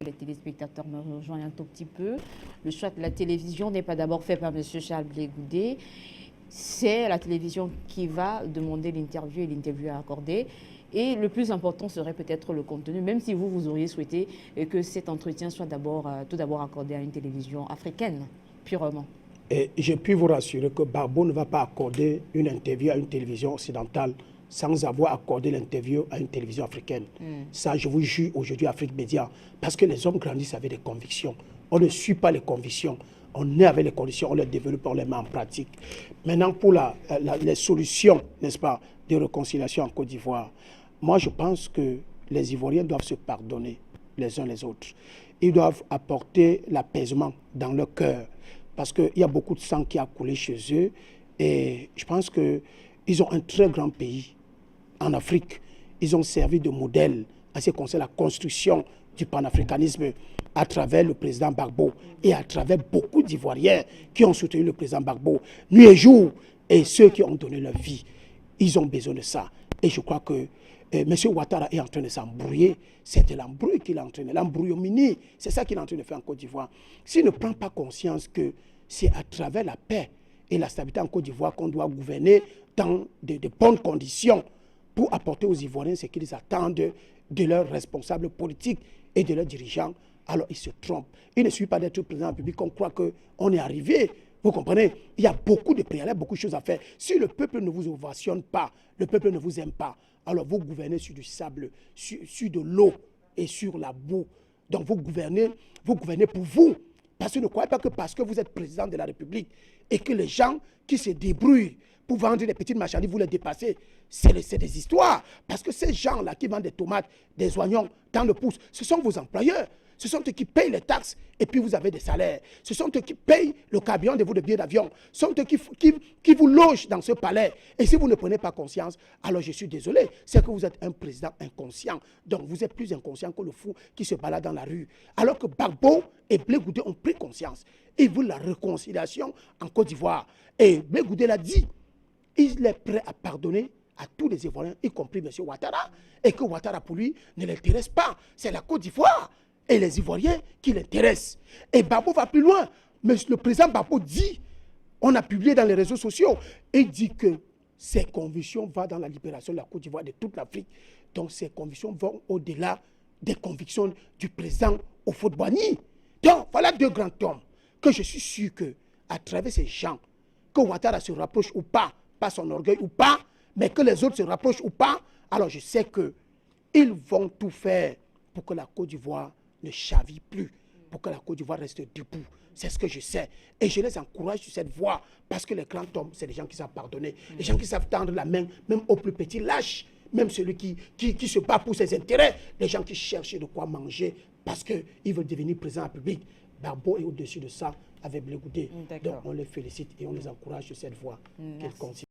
les téléspectateurs me rejoignent un tout petit peu. Le choix de la télévision n'est pas d'abord fait par M. Charles Blé Goudé. C'est la télévision qui va demander l'interview et l'interview à accorder. Et le plus important serait peut-être le contenu, même si vous auriez souhaité que cet entretien soit tout d'abord accordé à une télévision africaine, purement. Et je puis vous rassurer que Gbagbo ne va pas accorder une interview à une télévision occidentale sans avoir accordé l'interview à une télévision africaine. Ça, je vous jure aujourd'hui, Afrique Média, parce que les hommes grandissent avec des convictions. On ne suit pas les convictions. On est avec les conditions, on les développe, on les met en pratique. Maintenant, pour les solutions, n'est-ce pas, de réconciliation en Côte d'Ivoire, moi, je pense que les Ivoiriens doivent se pardonner les uns les autres. Ils doivent apporter l'apaisement dans leur cœur, parce qu'il y a beaucoup de sang qui a coulé chez eux. Et je pense qu'ils ont un très grand pays en Afrique. Ils ont servi de modèle à ce qui concerne la construction du panafricanisme à travers le président Gbagbo et à travers beaucoup d'Ivoiriens qui ont soutenu le président Gbagbo nuit et jour. Et ceux qui ont donné leur vie, ils ont besoin de ça. Et je crois que M. Ouattara est en train de s'embrouiller. C'est de l'embrouille qu'il est en train de... L'embrouillomini, c'est ça qu'il est en train de faire en Côte d'Ivoire. S'il ne prend pas conscience que c'est à travers la paix et la stabilité en Côte d'Ivoire qu'on doit gouverner dans de bonnes conditions pour apporter aux Ivoiriens ce qu'ils attendent de leurs responsables politiques et de leurs dirigeants, alors ils se trompent. Il ne suffit pas d'être président de la République qu'on croit qu'on est arrivé. Vous comprenez? Il y a beaucoup de préalables, beaucoup de choses à faire. Si le peuple ne vous ovationne pas, le peuple ne vous aime pas, alors vous gouvernez sur du sable, sur de l'eau et sur la boue. Donc vous gouvernez pour vous. Parce que ne croyez pas que parce que vous êtes président de la République et que les gens qui se débrouillent pour vendre des petites marchandises, vous les dépassez, c'est des histoires. Parce que ces gens-là qui vendent des tomates, des oignons dans le pouce, ce sont vos employeurs. Ce sont eux qui payent les taxes et puis vous avez des salaires. Ce sont eux qui payent le carburant de vos billets d'avion. Ce sont eux qui vous logent dans ce palais. Et si vous ne prenez pas conscience, alors je suis désolé, c'est que vous êtes un président inconscient. Donc vous êtes plus inconscient que le fou qui se balade dans la rue. Alors que Gbagbo et Blé Goudé ont pris conscience. Ils veulent la réconciliation en Côte d'Ivoire. Et Blé Goudé l'a dit, il est prêt à pardonner à tous les Ivoiriens, y compris M. Ouattara. Et que Ouattara, pour lui, ne l'intéresse pas. C'est la Côte d'Ivoire et les Ivoiriens qui l'intéressent. Et Gbagbo va plus loin. Mais le président Gbagbo dit, on a publié dans les réseaux sociaux, il dit que ses convictions vont dans la libération de la Côte d'Ivoire, de toute l'Afrique. Donc ses convictions vont au-delà des convictions du président Houphouët-Boigny. Donc voilà deux grands hommes que je suis sûr qu'à travers ces gens, que Ouattara se rapproche ou pas son orgueil ou pas, mais que les autres se rapprochent ou pas, alors je sais qu'ils vont tout faire pour que la Côte d'Ivoire ne chaville plus, pour que la Côte d'Ivoire reste debout. C'est ce que je sais. Et je les encourage sur cette voie, parce que les grands hommes, c'est des gens qui savent pardonner, les gens qui savent tendre la main, même aux plus petits lâches, même celui qui se bat pour ses intérêts, les gens qui cherchent de quoi manger, parce qu'ils veulent devenir président de la République. Gbagbo est au-dessus de ça avec Blé Goudé. Donc on les félicite et on les encourage sur cette voie qu'ils continuent.